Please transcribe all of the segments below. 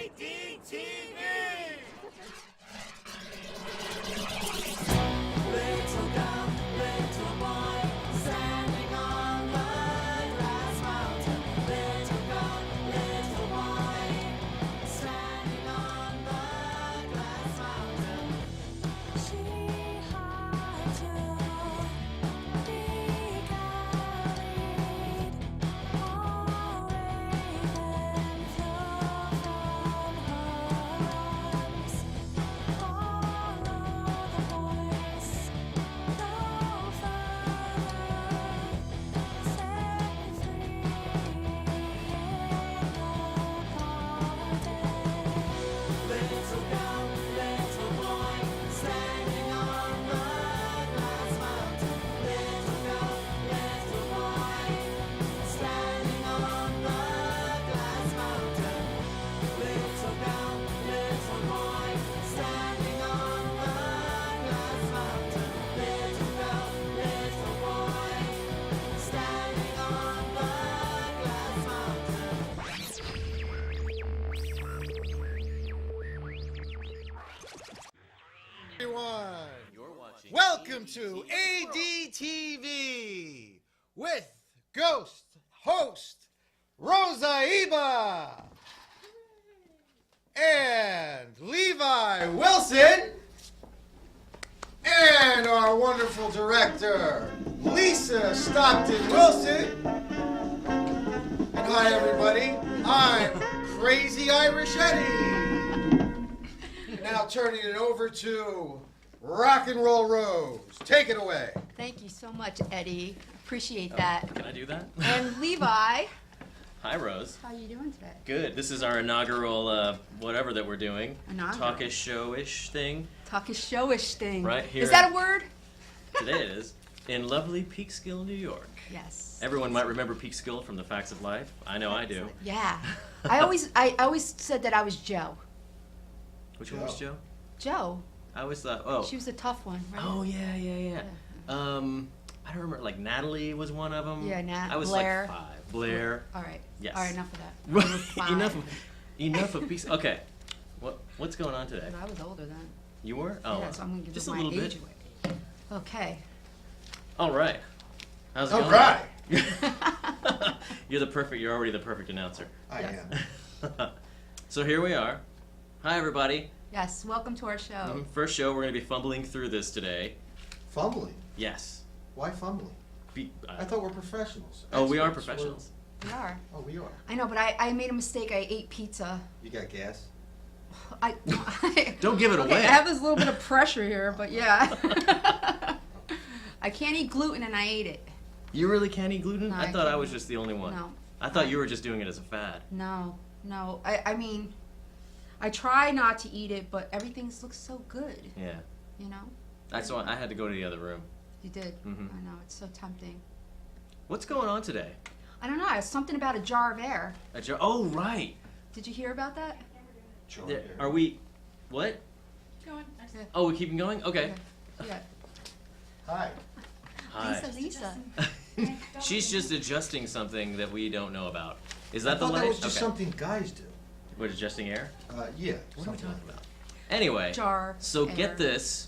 Adtv! Little girl, little boy, standing on the glass mountain. Little girl, little boy, standing on the glass mountain. She had to be carried away, then flew from her arms. Follow the voice, go further, set me free in the garden. Little girl, little boy, standing on the glass mountain. Little girl, little boy, standing on the glass mountain. Little girl, little boy, standing on the glass mountain. Little girl, little boy, standing on the glass mountain. Everyone, You're watching. welcome to Adtv with ghost host Rosa Iebba and Levi Wilson and our wonderful director Lisa Stockton-Wilson. And hi everybody, I'm Crazy Irish Eddie. Now turning it over to Rock and Roll Rose. Take it away. Thank you so much, Eddie. Appreciate that. Can I do that? And Levi, Hi, Rose. how are you doing today? Good. This is our inaugural whatever that we're doing. Inaugural. Talkish show-ish thing. Talk a showish thing. Right here. Is that a word? Today it is. In lovely Peekskill, New York. Yes. Everyone might remember Peekskill from The Facts of Life. I know I do. Yeah. I always said that I was Joe. Which one was Joe? Joe. I always thought, oh. She was the tough one, right? Oh, yeah. I don't remember, like Natalie was one of them. Yeah, I was Blair. like 5. Blair. All right. Yes. All right, enough of that. I was 5. enough of Peekskill. Okay. What's going on today? I was older then. You were? Oh, Yeah, so I'm gonna give just my a little age bit. away. Okay. All right. How's it All going? right. You're already the perfect announcer. I Yes. am. So here we are. Hi, everybody. Yes. Welcome to our show. First show, we're going to be fumbling through this today. Fumbling. Yes. Why fumbling? I thought we're professionals. Oh, we are Experts. professionals. We are. Oh, we are. I know, but I made a mistake. I ate pizza. You got gas? I Don't give it okay, away. I have this little bit of pressure here, but yeah. I can't eat gluten and I ate it. You really can't eat gluten? No, I I thought I can't. was just the only one. No. I thought you were just doing it as a fad. No. I mean, I try not to eat it, but everything looks so good, Yeah. you know? That's why I had to go to the other room. You did. Mhm. I know, it's so tempting. What's going on today? I don't know, it's something about a jar of air. Oh, right. Did you hear about that? Sure. Are we... What? Yeah. Oh, we're keeping going? Okay. Yeah. Hi. Hi. Lisa. She's just adjusting something that we don't know about. Is I that the thought light? that was just Okay. something guys do. What, adjusting air? Yeah. What are we something talking like about? Anyway, Jar. so air. get this.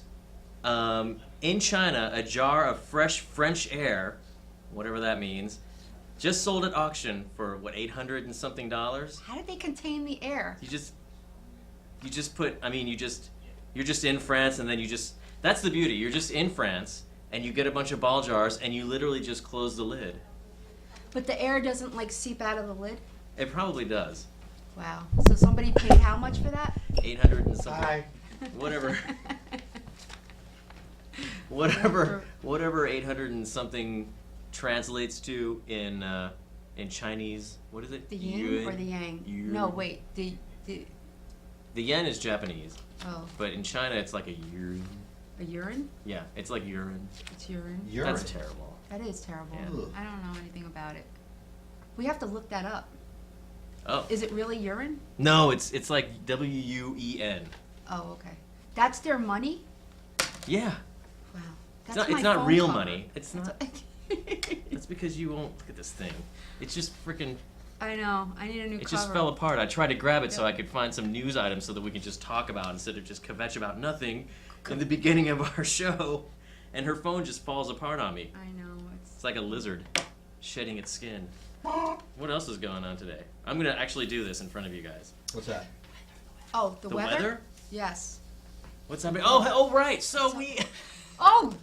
In China, a jar of fresh French air, whatever that means, just sold at auction for, what, $800 and something? How did they contain the air? You just put, I mean, you're just in France and then that's the beauty. You're just in France and you get a bunch of ball jars and you literally just close the lid. But the air doesn't like seep out of the lid? It probably does. Wow. So somebody paid how much for that? 800 and something. Hi. Whatever. whatever 800 and something translates to in Chinese. What is it? The yin Yuan? or the yang? Yuan. No, wait. The The yen is Japanese, oh, but in China it's like a yuan. a urine? Yeah, it's like urine. It's urine. Urine. That's terrible. That is terrible. Yeah. Ugh. I don't know anything about it. We have to look that up. Oh. Is it really urine? No, it's like WUEN. Oh, okay. That's their money? Yeah. Wow. It's That's not, my it's not phone real cover. money. It's not. That's because you won't look at this thing. It's just freaking I know. I need a new It cover. just fell apart. I tried to grab it so I could find some news items so that we could just talk about instead of just kvetch about nothing in the beginning of our show. And her phone just falls apart on me. I know. It's like a lizard shedding its skin. What else is going on today? I'm going to actually do this in front of you guys. What's that? Oh, the The weather? weather? Yes. What's happening? Oh, right. So we... Oh,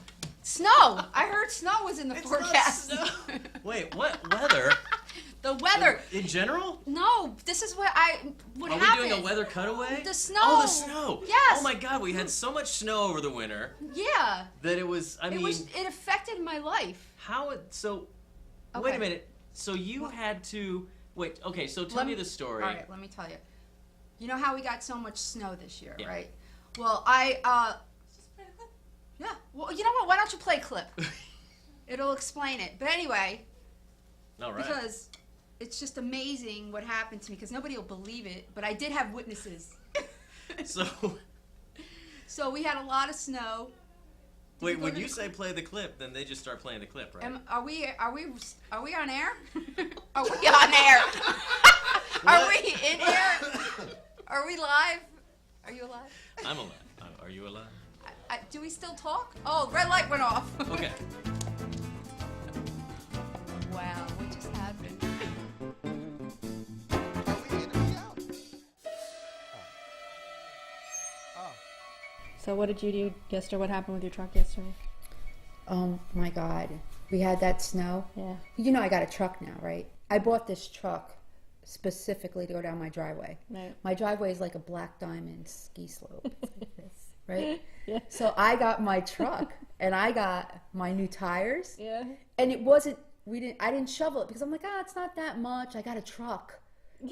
snow. I heard snow was in the It's not forecast. snow. Wait, what? Weather? The weather. In general? No, this is what Are happened. we doing a weather cutaway? The snow. Oh, the snow. Yes. Oh my God, we had so much snow over the winter Yeah. that it was. I mean, It affected my life. how? So, wait Okay. a minute. So you had to wait. Okay, so tell me the story. All right, let me tell you. You know how we got so much snow this year, Yeah. right? Well, yeah. Well, you know what? Why don't you play a clip? It'll explain it. But anyway, All right. because it's just amazing what happened to me because nobody will believe it, but I did have witnesses. So So we had a lot of snow. wait, go when to you the say play the clip, then they just start playing the clip, right? Are we on air? Are we on air? Are we in air? Are we live? Are you alive? I'm alive. Are you alive? Do we still talk? Oh, red light went off. Okay. Wow, what just happened? So what did you do yesterday? What happened with your truck yesterday? Oh my God. We had that snow. Yeah. You know I got a truck now, right? I bought this truck specifically to go down my driveway. Right. My driveway is like a black diamond ski slope. It's like this, right? Yeah. So I got my truck and I got my new tires. Yeah. And it wasn't, I didn't shovel it because I'm like, it's not that much. I got a truck.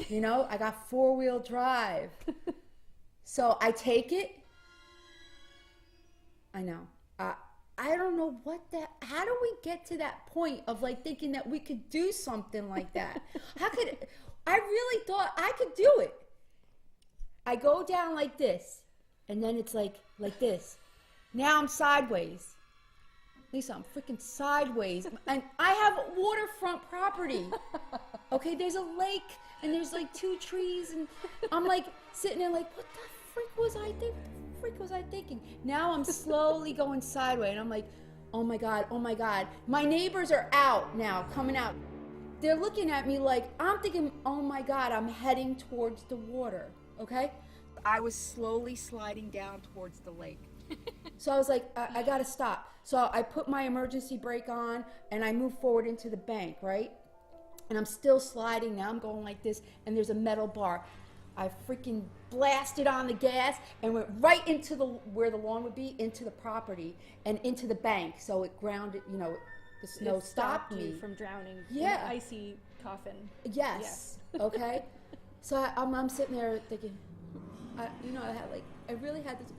You know, I got 4-wheel drive. So I take it. I know. I don't know how do we get to that point of like thinking that we could do something like that? I really thought I could do it. I go down like this, and then it's like this. Now I'm sideways. Lisa, I'm freaking sideways. And I have waterfront property. Okay, there's a lake, and there's like 2 trees, and I'm like sitting there like, what the freak was I thinking? Now I'm slowly going sideways, and I'm like, oh my God. My neighbors are out now, coming out. They're looking at me like, I'm thinking, oh my God, I'm heading towards the water, okay? I was slowly sliding down towards the lake. So I was like, I gotta stop. So I put my emergency brake on, and I move forward into the bank, right? And I'm still sliding now, I'm going like this, and there's a metal bar. I freaking blasted on the gas and went right into where the lawn would be, into the property and into the bank. So it grounded, the snow It stopped you me. from drowning Yeah. in an icy coffin. Yes. Okay. So I'm sitting there thinking, I really had this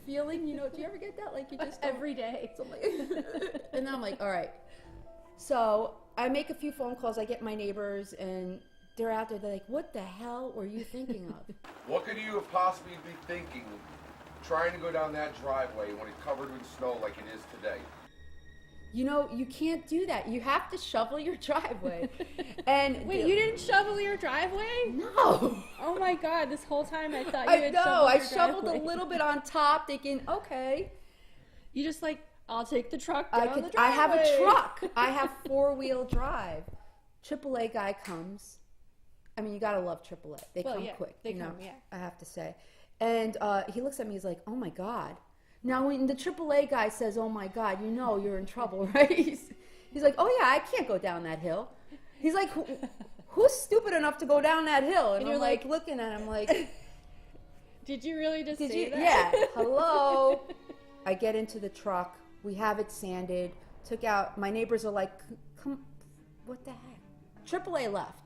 feeling, do you ever get that? Like you just Every day. So I'm like, and then I'm like, all right. So I make a few phone calls. I get my neighbors, and they're out there. They're like, what the hell were you thinking of? What could you have possibly be thinking trying to go down that driveway when it's covered with snow like it is today? You can't do that. You have to shovel your driveway. And Wait, you didn't shovel your driveway? No. Oh my God! This whole time I thought you I had know. shoveled I your shoveled driveway. a little bit on top, thinking, okay. You just like, I'll take the truck down the driveway. I have a truck. I have 4-wheel drive. AAA guy comes. I mean, you gotta love AAA. They Well, come yeah, quick. they come, yeah. I have to say. And he looks at me. He's like, "Oh my God." Now, when the AAA guy says, "Oh my God," you're in trouble, right? He's like, "Oh yeah, I can't go down that hill." He's like, "Who's stupid enough to go down that hill?" And And I'm you're like like- looking at him like, Did you really just "Did say you?" that? Yeah. Hello. I get into the truck. We have it sanded. Took out. My neighbors are like, "Come, what the heck?" AAA left.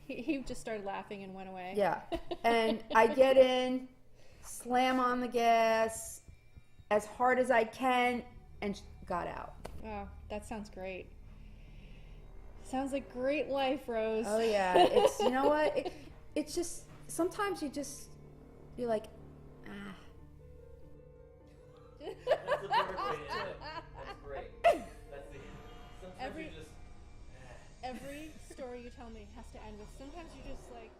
He just started laughing and went away. Yeah. And I get in, slam on the gas as hard as I can, and got out. Wow, that sounds great. Sounds like great life, Rose. Oh yeah, it's you know what? It's just sometimes you're like, ah. That's the perfect way to do it. That's great. That's the. Sometimes Every- you just. Every story you tell me has to end with. Sometimes you just like.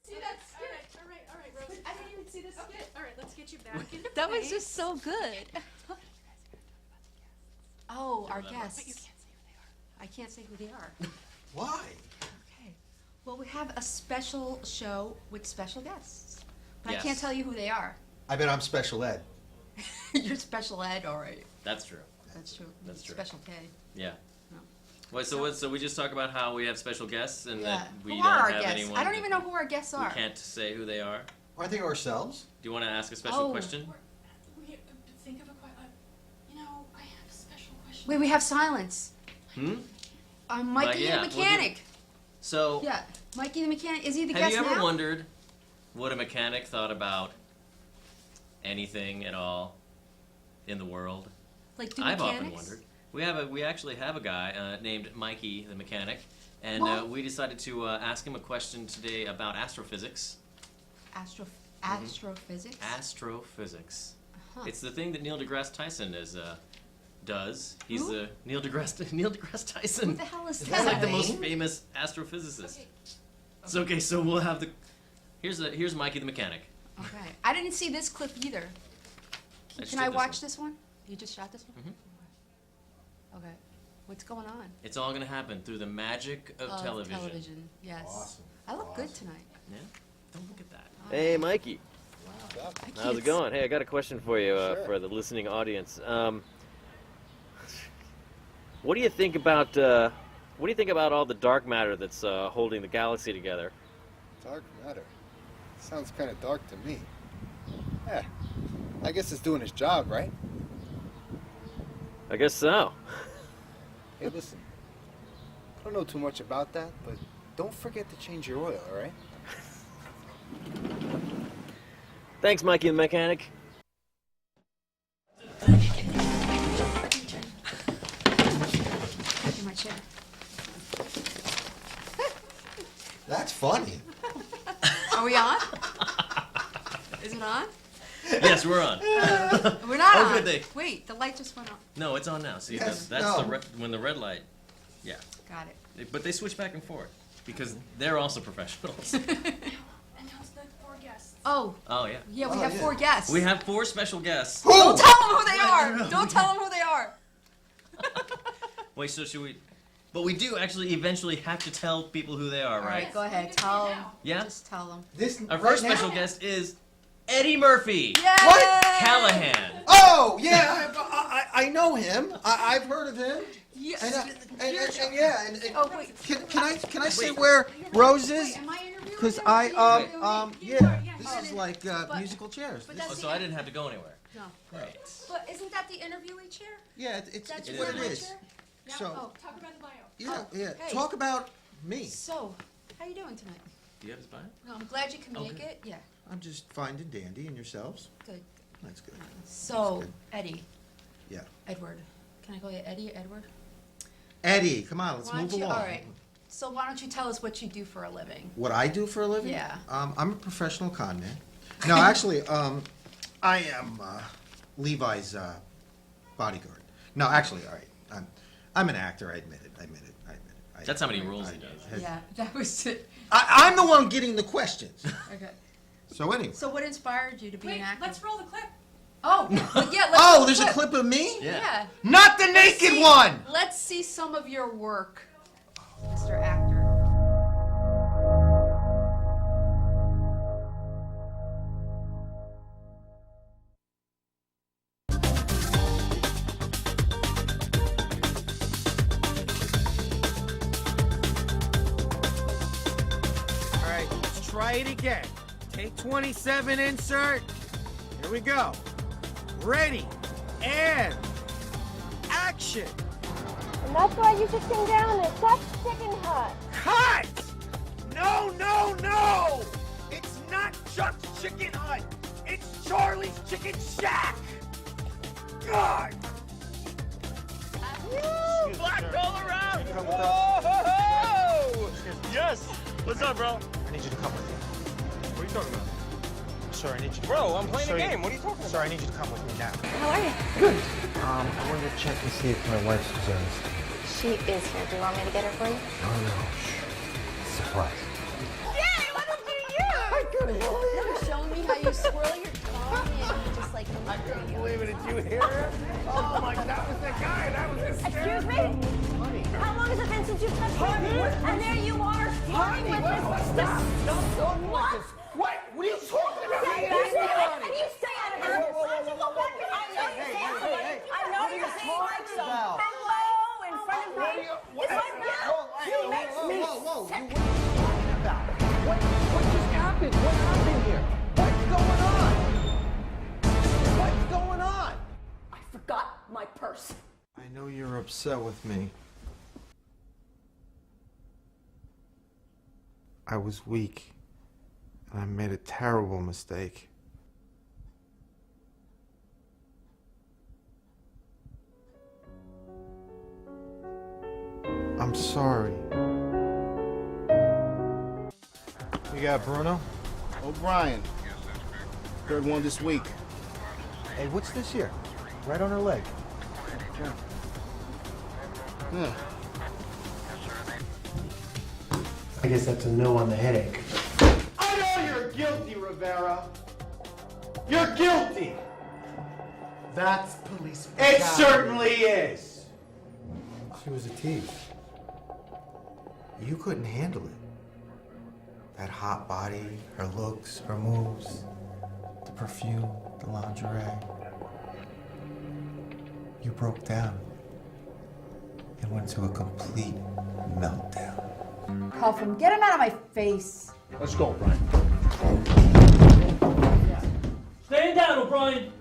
See that skit? All right, Rose. I didn't even see the skit. All right, let's get you back into That was place. just so good. Oh, our guests. But you can't say who they are. I can't say who they are. Why? Okay. Well, we have a special show with special guests. But I Yes. can't tell you who they are. I bet I'm special ed. You're special ed, all right. That's true. That's true. That's true. Special K. Yeah. No. Wait, so we just talk about how we have special guests and Yeah. that we Who don't are our have guests? anyone. I don't even know who our guests We are. can't say who they are. Aren't they ourselves? Do you want to ask a special Oh. question? Think of a question. You know, I have a special question. Wait, we have silence. Hmm? Mikey yeah, the we'll do- mechanic. So, Yeah, Mikey the mechanic. Is he the have guest you ever now? wondered what a mechanic thought about anything at all in the world? Like, do I've mechanics? often wondered. We actually have a guy named Mikey the mechanic, and What? we decided to ask him a question today about astrophysics. Astrophysics? Astrophysics. Huh. It's the thing that Neil deGrasse Tyson does. He's Who? the Neil deGrasse Tyson. What the hell is Is He's that? like the name? most famous astrophysicist. It's okay, so we'll have the. Here's Mikey the mechanic. Okay. I didn't see this clip either. just Can I did this watch one. this one? You just shot this one? Okay. What's going on? It's all gonna happen through the magic of television. Yes. Awesome. I look good tonight. Yeah. Don't look at that. Hey, Mikey. I How's can't it going? Hey, I got a question for you for the listening audience. What do you think about all the dark matter that's holding the galaxy together? Dark matter. Sounds kind of dark to me. Yeah. I guess it's doing its job, right? I guess so. Hey, listen. I don't know too much about that, but don't forget to change your oil, all right? Thanks, Mikey the mechanic. In my chair. That's funny. Are we on? Is it on? Yes, we're on. We're not Oh, on. good, they- Wait, the light just went on. No, it's on now. See, Yes, that's no. when the red light. Yeah. Got it. But they switch back and forth because they're also professionals. Announce the 4 guests. Oh, Oh yeah. yeah, we Oh, have yeah. 4 guests. We have 4 special guests. Don't tell them who they are. Don't tell them who they are. Wait, so should we? But we do actually eventually have to tell people who they are, All right? right, go ahead. Tell them. Yeah. Just tell them. This Our right first now? special guest is Eddie Murphy. Yay! What? Kelahan. Oh yeah, I know him. I've heard of him. Yes. And yeah. And, Oh, wait. Can I say where Rose is? Wait, am I interviewing Because him? I Interviewing me? yeah. This Oh. is like But- musical chairs. but This- Oh, that's so I didn't have to go anywhere. No. Great. But isn't that the interviewee chair? yeah, it's That's what it your is. chair? So Oh. Talk about the bio. yeah, Oh, yeah. hey. Talk about me. So, how you doing tonight? Do you have his bio? No, I'm glad you can make Okay. it. Yeah, I'm just fine and dandy, and yourselves? good. That's good. So, good. Eddie. Yeah. Edward. Can I call you Eddie or Edward? Eddie, come on, let's Why don't move you? along. All right. So why don't you tell us what you do for a living? What I do for a living? Yeah. I'm a professional con man. No, actually, I am Levi's bodyguard. No, actually, all right. I'm an actor. I admit it. That's how many roles he does. Yeah, that was it. I'm the one getting the questions. Okay. So anyway. So what inspired you to be Wait, an actor? let's roll the clip. Oh, yeah. Let's Oh, roll there's the a clip of me? Yeah. Not the naked See- one. Let's see some of your work, Mr. Actor. All right, let's try it again. Take 27, insert. Here we go. Ready, and action. And that's why you should sing down at Chuck's Chicken Hut. Cut! No, no, no! It's not Chuck's Chicken Hut. It's Charlie's Chicken Shack. God! Woo! Black all around! Whoa! Yes! What's up, bro? I need you to come with me. What are you talking about? Sir, I need you to Bro, I'm playing Sir, a game. What are you talking about? Sir, I need you to come with me now. How are you? I wanted to check and see if my wife's deserves. She is here. Do you want me to get her for you? No. Surprise. Yay! Let us do you! You're showing me how you swirl your tongue and you just like. I couldn't believe it. Did you hear her? Oh my, that was the guy. That was Excuse me? How long has it been since you touched me? And there you are, flirting with this. Stop talking What? like this. What are you talking about? Stay back, and you stay out of it. I know you're saying like some hello in front of me. It's like that. You make me sick. What just happened? What happened here? What's going on? What's going on? I forgot my purse. I know you're upset with me. I was weak, and I made a terrible mistake. I'm sorry. You got Bruno? O'Brien. Third one this week. Hey, what's this here? Right on her leg. Yeah. I guess that's a no on the headache. I know you're guilty, Rivera. You're guilty. That's police It brutality. certainly is. She was a thief. You couldn't handle it. That hot body, her looks, her moves, the perfume, the lingerie. You broke down and went to a complete meltdown. Cuff him. Get him out of my face. Let's go, Brian. Stand down, O'Brien.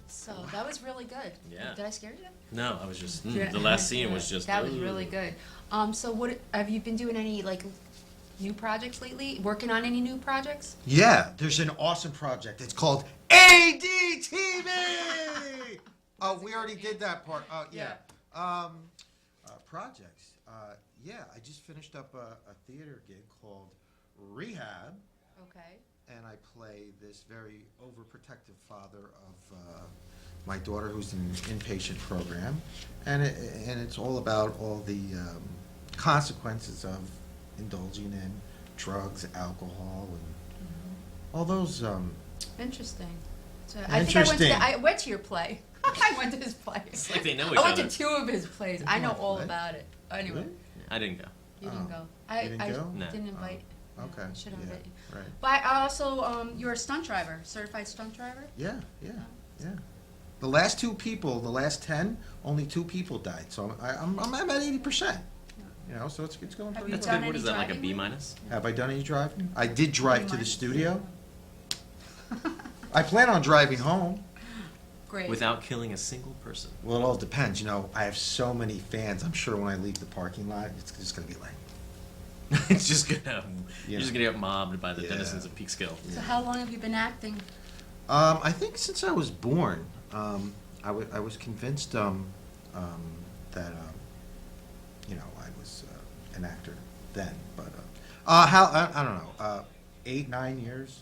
So that was really good. Yeah. Did I scare you? No, I was just Yeah. the last scene was just. That was really good. So what have you been doing? Any like new projects lately? Working on any new projects? Yeah, there's an awesome project. It's called ADTV. Oh, we already did that part. Yeah. Projects. Yeah, I just finished up a theater gig called Rehab, Okay. and I play this very overprotective father of my daughter who's in an inpatient program, and it's all about all the consequences of indulging in drugs, alcohol, and all those. Interesting. So Interesting. I went to your play. I went to his play. It's like they know each I went other. to two of his plays. I know all play? about it. Anyway, Really? I didn't go. you didn't go. You didn't go? No. didn't invite. Okay. I should have Yeah, invited you. right. But I also, you're a stunt driver, certified stunt driver. Yeah. The last 10, only 2 people died. So I'm at 80%. You know, so it's going Have pretty you That's well. done good. What any is that, like a driving B lately? minus? Have I done any driving? I did drive to the minus. studio. I plan on driving home. Great. Without killing a single person. Well, it all depends. You know, I have so many fans. I'm sure when I leave the parking lot, it's just going to be like. It's just gonna. Yeah. You're just gonna get mobbed by the Yeah. denizens of Peekskill. So how long have you been acting? I think since I was born, I was convinced that you know, I was an actor then. But I don't know, 8, 9 years.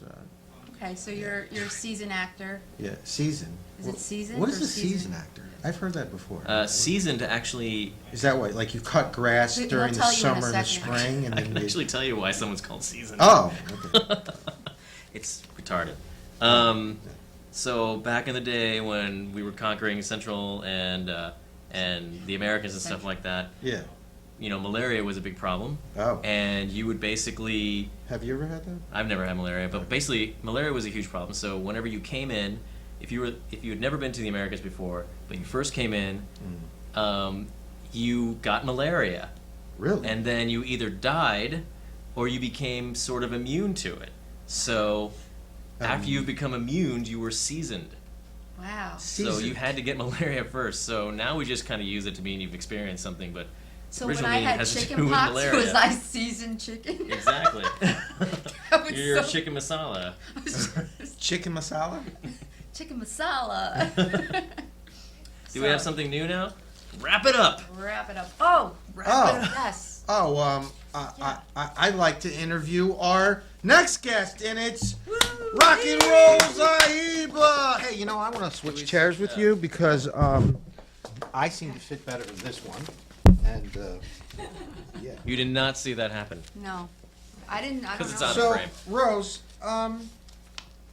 Okay, so you're a seasoned actor. Yeah, season. Is it seasoned What or is a seasoned? season actor? I've heard that before. Seasoned actually. Is that what, like you cut grass He'll during the tell you in a summer and the second. spring, and I then can you... actually tell you why someone's called seasoned. Oh, okay. It's retarded. So back in the day when we were conquering Central and the Americans and stuff like that, Yeah. you know, malaria was a big problem. Oh. And you would basically. Have you ever had that? I've never had malaria, but basically malaria was a huge problem. So whenever you came in, if you had never been to the Americas before, but you first came in, you got malaria. Really? And then you either died or you became sort of immune to it. So after you've become immune, you were seasoned. Wow. So you had to get malaria first. So now we just kind of use it to mean you've experienced something, but So when originally I it had has to do chicken with pox, malaria. was I seasoned chicken? Exactly. That was You're so- chicken masala. Chicken masala? Chicken masala. Do we have something new now? Wrap it up. Wrap it up. Oh, wrap it up. Yes. Oh, I like to interview our Next guest, and it's Rock and Roll Iebba. Hey, you know, I want to switch chairs with you because I seem to fit better in this one. And, yeah. You did not see that happen. No. I didn't. I don't know. It's on So, frame. Rose,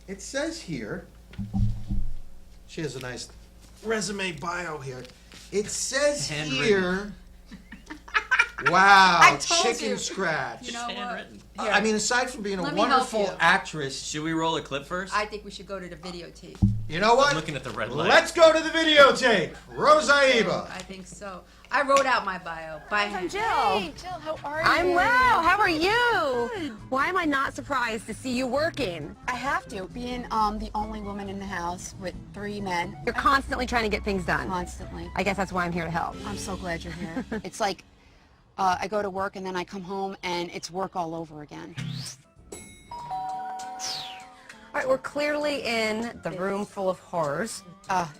it says here, she has a nice resume bio here. It says Handwritten. here, wow, I told chicken you. scratch. You know what? Handwritten. Here. I mean, aside from being a Let me help wonderful you. actress, Should we roll a clip first? I think we should go to the videotape. you know what? I'm looking at the red light. Let's go to the videotape. Rose Iebba. I think so. I wrote out my bio by hand. Jill. Hey, Jill, how are you? I'm well. How are you? Why am I not surprised to see you working? I have to, being the only woman in the house with 3 men. You're constantly trying to get things done. Constantly. I guess that's why I'm here to help. I'm so glad you're here. It's like I go to work and then I come home and it's work all over again. All right, we're clearly in the room full of horrors.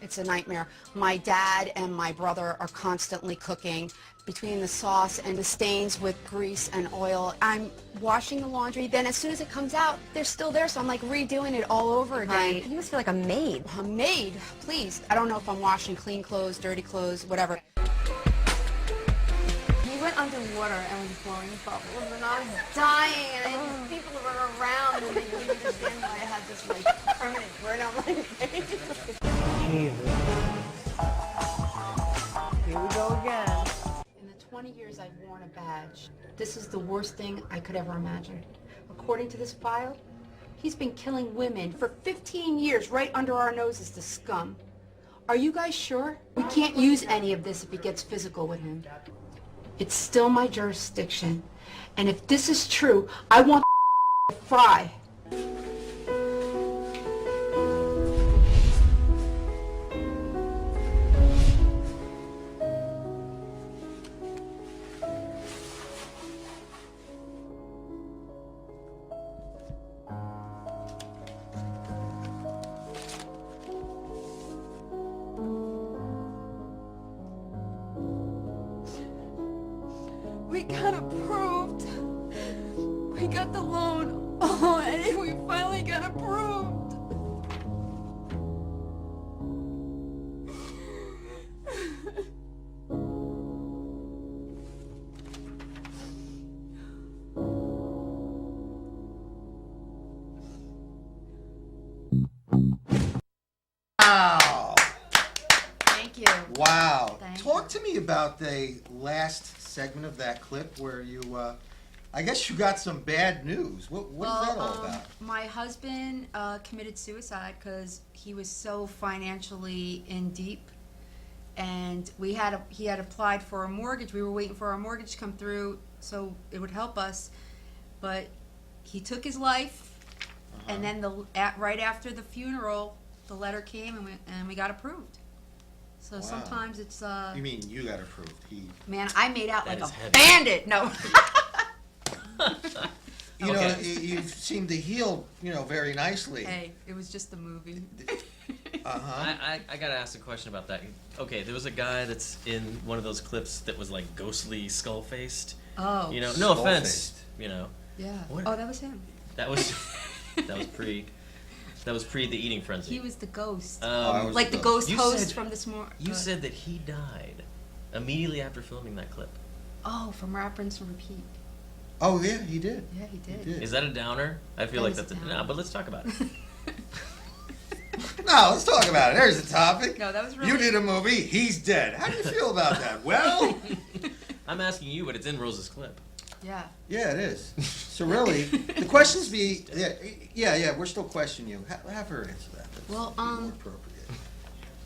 It's a nightmare. My dad and my brother are constantly cooking. Between the sauce and the stains with grease and oil, I'm washing the laundry. Then as soon as it comes out, they're still there, so I'm like redoing it all over again. Right. You must feel like a maid. A maid, please. I don't know if I'm washing clean clothes, dirty clothes, whatever. He went underwater and was blowing bubbles, and I was dying, and people were around, and they didn't understand why I had this like permanent grin on my face. Here we go again. In the 20 years I've worn a badge, this is the worst thing I could ever imagine. According to this file, he's been killing women for 15 years right under our noses, the scum. Are you guys sure? We can't use any of this if he gets physical with him. It's still my jurisdiction. And if this is true, I want to fry. We got approved. We got the loan. Oh, and we finally got approved. Wow. Thank you. Wow. Thank Talk to me about the last segment of that clip where you, I guess you got some bad news. What is that all about? My husband committed suicide because he was so financially in deep, and he had applied for a mortgage. We were waiting for our mortgage to come through so it would help us, but he took his life, and then right after the funeral, the letter came and we got approved. So Wow. sometimes it's You mean you got approved? He. man, I made out That like is a heavy. bandit. No. You know, Okay. you seem to heal, very nicely. Hey, it was just a movie. Uh-huh. I gotta ask a question about that. Okay, there was a guy that's in one of those clips that was like ghostly skull faced. Oh. No offense. Skull-faced. Yeah. What? Oh, that was him. That was that was pre the eating frenzy. He was the ghost. I was Like the the ghost. ghost You host said- from this morning. You said that he died immediately after filming that clip. Oh, from Rinse and Repeat. Oh, yeah, he did. Yeah, he did. He did. Is that a downer? I feel That like is a that's a downer. downer, but let's talk about it. No, let's talk about it. There's the topic. No, that was really. You did a movie. He's dead. How do you feel about that? Well, I'm asking you, but it's in Rose's clip. Yeah. yeah, it is. So really, the questions be yeah. We're still questioning you. Have her answer that. That's Well, more appropriate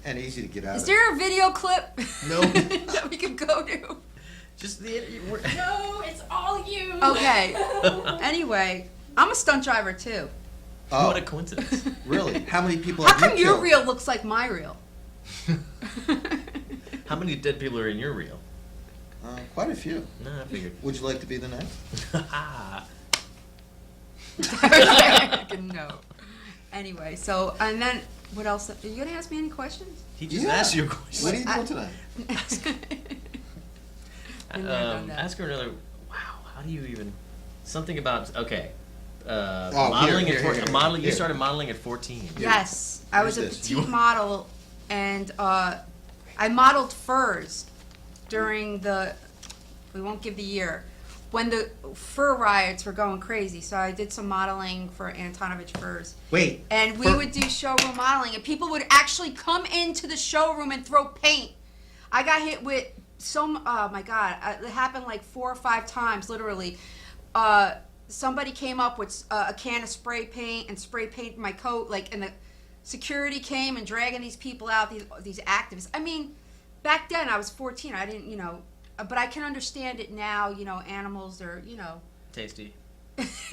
and easy to get out Is of. there a video clip No. that we could go to? Just the. No, it's all you. Okay. Anyway, I'm a stunt driver too. Oh, What a coincidence. really? How many people How have you come your killed? reel looks like my reel? How many dead people are in your reel? Quite a few. No, I figured. Would you like to be the next? No. Anyway, so and then what else? Are you gonna ask me any questions? He just Yeah. asked you a question. What are you doing tonight? Been there, done that. Ask her another. Wow, how do you even? Something about. Okay. modeling here, here, modeling. You here. started modeling at 14. Yes, I was a Where's this? petite model, and I modeled furs during we won't give the year, when the fur riots were going crazy. So I did some modeling for Antonovich Furs. Wait. And we would do showroom modeling, and people would actually come into the showroom and throw paint. I got hit with oh my God, it happened like 4 or 5 times, literally. Somebody came up with a can of spray paint and spray painted my coat, and the security came and dragging these people out, these activists. I mean, back then I was 14. I didn't, but I can understand it now. Animals are, Tasty.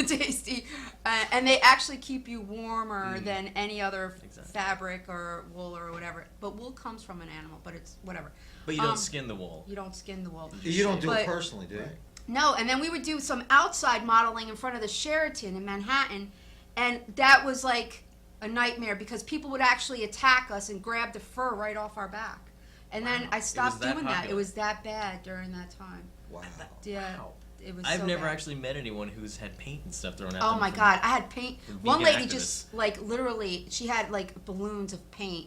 tasty, and they actually keep you warmer than any other fabric or wool or whatever. But wool comes from an animal, but it's whatever. But you don't skin the wool. You don't skin the wool. You don't do it personally, do you? No, and then we would do some outside modeling in front of the Sheraton in Manhattan, and that was like a nightmare because people would actually attack us and grab the fur right off our back. And then I stopped doing that. It was that bad during that time. Wow. Yeah. It was I've so never bad. actually met anyone who's had paint and stuff thrown at Oh them. my God, I had paint. One vegan lady activists. just literally, she had balloons of paint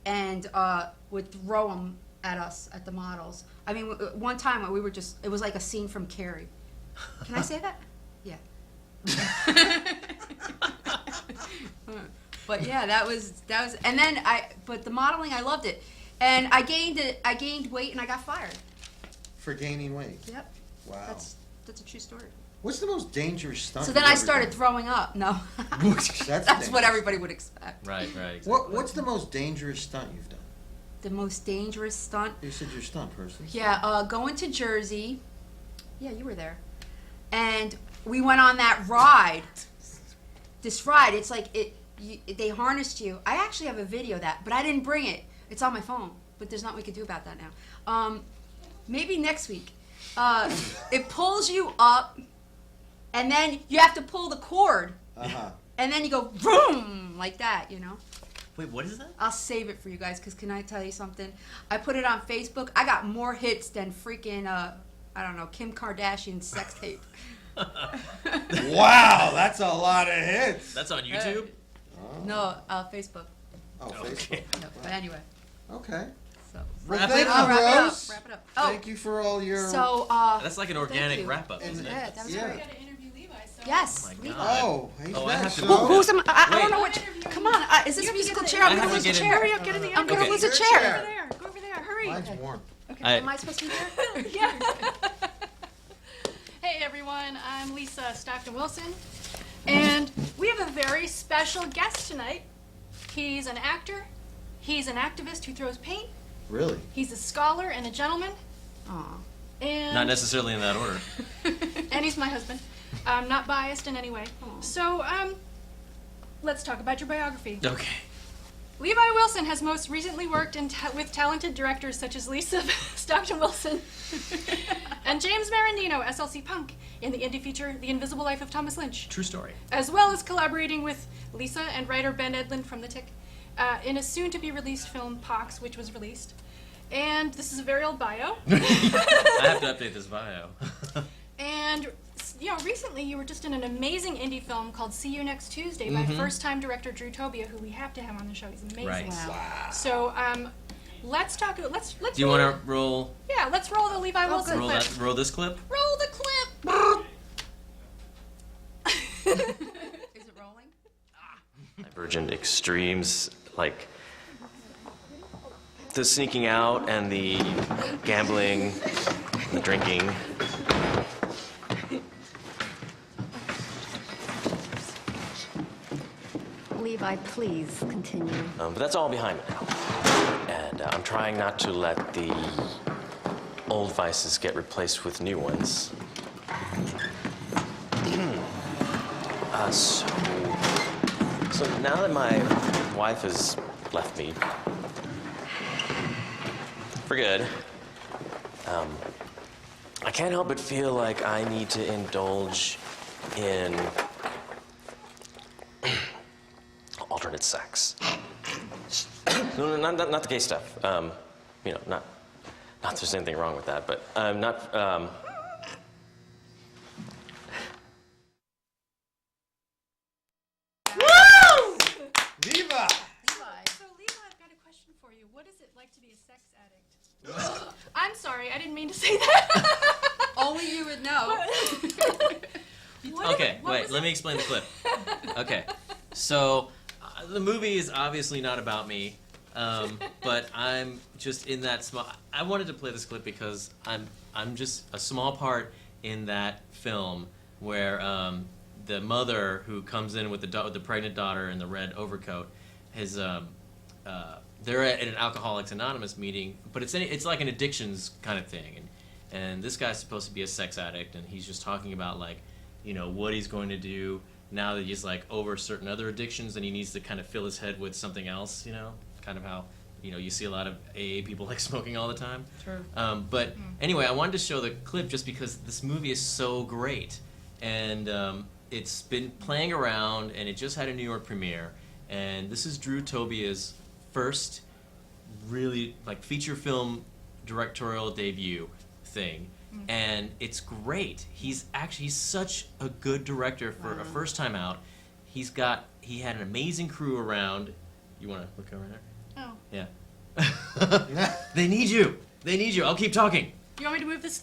and would throw them at us, at the models. I mean, one time we were it was like a scene from Carrie. Can I say that? Yeah. But yeah, that was, and then but the modeling, I loved it. And I gained weight and I got fired. For gaining weight? Yep. Wow. That's a true story. What's the most dangerous stunt? So then you've I ever started done? throwing up. No. That's That's dangerous. what everybody would expect. Right. Exactly. What's the most dangerous stunt you've done? The most dangerous stunt? You said you're a stunt person. Yeah, going to Jersey. Yeah, you were there. And we went on that ride. This ride, it's like they harnessed you. I actually have a video of that, but I didn't bring it. It's on my phone, but there's nothing we can do about that now. Maybe next week. It pulls you up, and then you have to pull the cord. Uh-huh. And then you go vroom, like that, Wait, what is that? I'll save it for you guys, because can I tell you something? I put it on Facebook. I got more hits than freaking, I don't know, Kim Kardashian's sex tape. Wow, that's a lot of hits. That's on YouTube? No, Facebook. Oh, Facebook. No, but anyway. Okay. So, Well, Wrap thank it you, up. Rose. Wrap it up. Oh. Thank you for all your... So, That's like an thank organic you. wrap-up, isn't it? Yeah, that was Yeah. great. Yes. Oh, my Levi. God. Oh, he's Oh, I have next. to So- go. Who's I Wait. don't know what. Come on. Is this a musical chair? I'm I gonna have lose to a get in. chair. Hurry up, get in the I'm gonna Okay. lose a Your chair. chair. Go over there, hurry. Mine's warm. Am I supposed to be there? Yeah. Hey everyone, I'm Lisa Stockton-Wilson, and we have a very special guest tonight. He's an actor, he's an activist who throws paint, Really? he's a scholar and a gentleman, Aw. and Not necessarily in that order. and he's my husband. I'm not biased in any way. So, let's talk about your biography. Okay. Levi Wilson has most recently worked with talented directors such as Lisa Stockton-Wilson and James Marandino, SLC Punk, in the indie feature The Invisible Life of Thomas Lynch, True story. as well as collaborating with Lisa and writer Ben Edlund from The Tick in a soon-to-be-released film, Pox, which was released. And this is a very old bio. I have to update this bio. And recently you were just in an amazing indie film called See You Next Tuesday by first-time director Drew Tobia, who we have to have on the show. He's amazing. Right. Wow. So let's talk. Let's. Do you want to roll? Yeah, let's roll the Levi Wilson Roll clip. that. Roll this clip. Roll the clip. Is it rolling? Divergent extremes, like the sneaking out and the gambling, and the drinking. Levi, please continue. But that's all behind me now. And I'm trying not to let the old vices get replaced with new ones. So now that my wife has left me for good, I can't help but feel like I need to indulge in alternate sex. No, not the gay stuff. Not there's anything wrong with that, but not. sex addict. I'm sorry, I didn't mean to say that. Only you would know. Okay, wait, let me explain the clip. Okay, so the movie is obviously not about me, but I'm just in that small. I wanted to play this clip because I'm just a small part in that film where the mother who comes in with the pregnant daughter in the red overcoat has they're at an Alcoholics Anonymous meeting, but it's like an addictions kind of thing, and this guy's supposed to be a sex addict, and he's just talking about like, you know, what he's going to do now that he's like over certain other addictions, and he needs to kind of fill his head with something else, you know, kind of how, you know, you see a lot of AA people like smoking all the time. True. But anyway, I wanted to show the clip just because this movie is so great, and it's been playing around, and it just had a New York premiere, and this is Drew Tobia's first really like feature film directorial debut thing. And it's great. He's such a good director for a first time out. He had an amazing crew around. You want to look over there? Oh. Yeah. They need you. I'll keep talking. You want me to move this?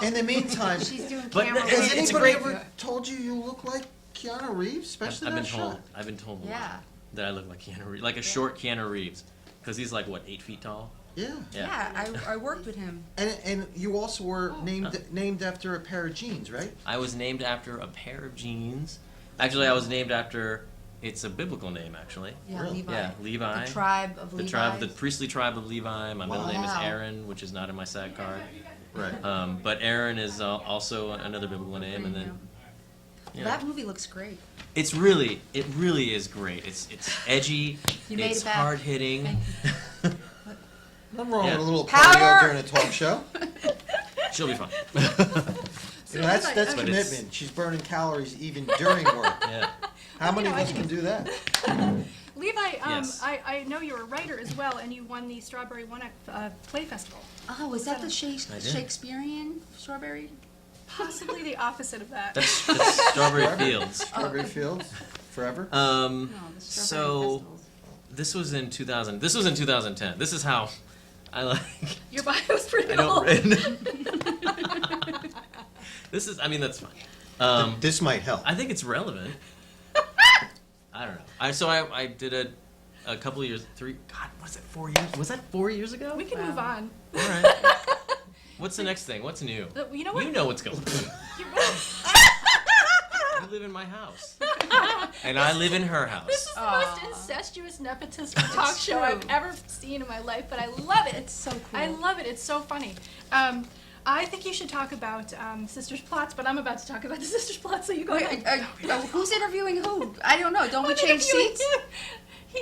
In the meantime, She's doing But camera it's has a anybody great- ever told you look like Keanu Reeves, especially I've that been told. shot? I've been told a Yeah. lot that I look like Keanu Reeves, like a short Keanu Reeves, because he's like what, 8 feet tall? Yeah. Yeah, I worked with him. And you also were named after a pair of jeans, right? I was named after a pair of jeans. Actually, I was named after. It's a biblical name, actually. Yeah, Levi. Yeah, Levi. The tribe of Levi. The priestly tribe of Levi. My middle name is Wow. Aaron, which is not in my SAG card. Right. But Aaron is also another biblical name, and then. Yeah. That movie looks great. It really is great. It's edgy. You made it's it back. hard hitting. Nothing wrong Yeah. with a little Power! cardio during a talk show. She'll be fine. You know, that's But it's- commitment. She's burning calories even during work. Yeah. How many of us can do that? Levi, Yes. I know you're a writer as well, and you won the Strawberry One Act Play Festival. Oh, is that the I did. Shakespearean strawberry? Possibly the opposite of that. That's Strawberry Fields. Strawberry Fields? Forever? the strawberry So festivals. this was in 2000. This was in 2010. This is how I like. Your bio's pretty I old. don't. This is. I mean, that's fine. This might help. I think it's relevant. I don't know. I did a couple of years. God, was it 4 years? Was that 4 years ago? We can move on. All right. What's the next thing? What's new? You know what? You know what's going on. You live in my house. And I live in her house. This is the most incestuous nepotism talk show I've ever seen in my life, but I love it. It's so cool. I love it. It's so funny. I think you should talk about Sisters Plots, but I'm about to talk about the Sisters Plots, so you go Wait, ahead. who's interviewing who? I don't know. Don't we change seats?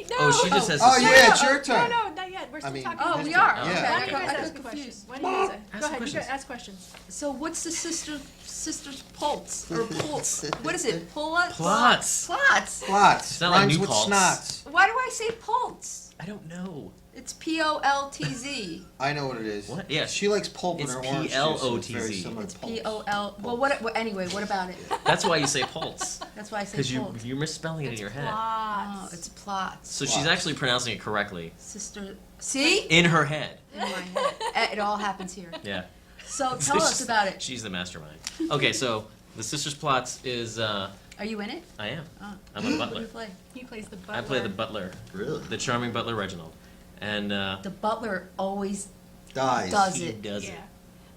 No. Oh, she just has to Oh, say- yeah, it's your turn. No, not yet. We're still talking. Oh, about we it. are. Yeah. Okay. Why don't you I guys got ask a question? confused. What do you say? Ask Go ahead. questions. You guys ask questions. So what's the sisters pulse or pulse? What is it? Plots. Plots. Plots. Plots. It's not like Rhymes new with cults. snots. Why do I say pulse? I don't know. It's P-O-L-T-Z. I know what it is. What? Yeah. She likes pulp in It's her orange juice. So it's very P-L-O-T-Z. similar It's to pulp. P-O-L. Well, anyway, what about it? That's why you say pulse. That's why I say Because pulse. you're misspelling it in your head. Oh, Plots. it's plots. So she's actually pronouncing it correctly Sister. See? in her head. In my head. It all happens here. Yeah. So tell us about it. She's the mastermind. Okay, so the Sisters Plots is Are you in it? I am. Oh. I'm a What do butler. you play? He plays the butler. I play the butler. Really? The charming butler Reginald. And The butler always Dies. does he it. does Yeah. it.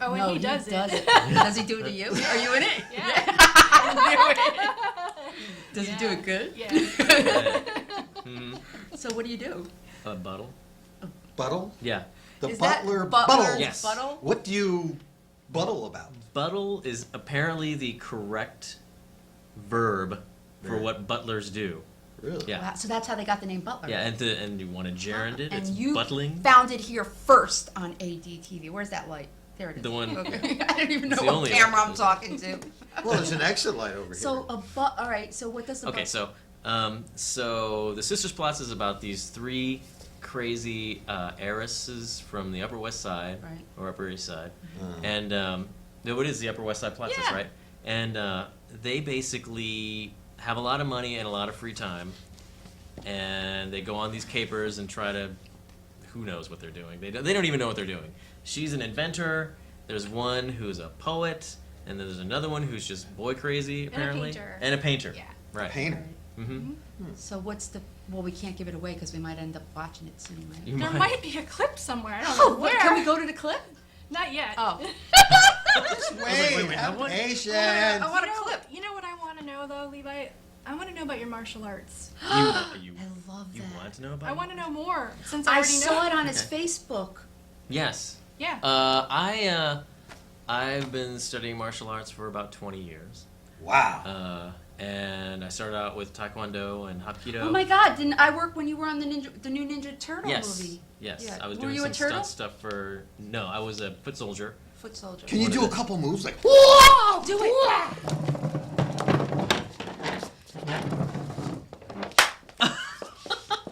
Oh, and No, he does it. Does he do it to you? Are you in it? Yeah. Does he do it good? Yeah. Mhm. So what do you do? A buttle? Buttle? Yeah. The Is that butler butler buttle. Yes. Buttle? What do you buttle about? Buttle is apparently the correct verb for what butlers do. Really? Yeah. Wow, so that's how they got the name Butler. Yeah, and you want to gerund it? And It's you buttling. found it here first on ADTV. Where's that light? There it is. The one- Okay. I don't even know It's the what only camera light. I'm talking to. Well, there's an exit light over here. So all right. So what does the Okay, so the Sisters Plots is about these three crazy heiresses from the Upper West Side Right. or Upper East Side, and no, it is the Upper West Side Plots, that's Yeah. right. And they basically have a lot of money and a lot of free time, and they go on these capers and try to who knows what they're doing. They don't even know what they're doing. She's an inventor. There's one who's a poet, and then there's another one who's just boy crazy apparently, and a painter. Yeah. Right. Painter. Mm-hmm. So what's the? Well, we can't give it away because we might end up watching it soon, right? You There might. might be a clip somewhere. I don't Oh, know where. can we go to the clip? Not yet. Oh. Just wait, have what? patience. I want a clip. You know what I want to know though, Levi? I want to know about your martial arts. You I love you that. want to know about? I it? want to know more since I I already saw know. it on his Okay. Facebook. Yes. Yeah. I've been studying martial arts for about 20 years. Wow. And I started out with Taekwondo and Hapkido. Oh my God! Didn't I work when you were on the new Ninja Turtle Yes. movie? Yes. Yeah. I was Were doing you a some turtle? stunt stuff for. No, I was a foot soldier. Foot soldier. Can you One do of a the- couple moves like? Whoa! Do it.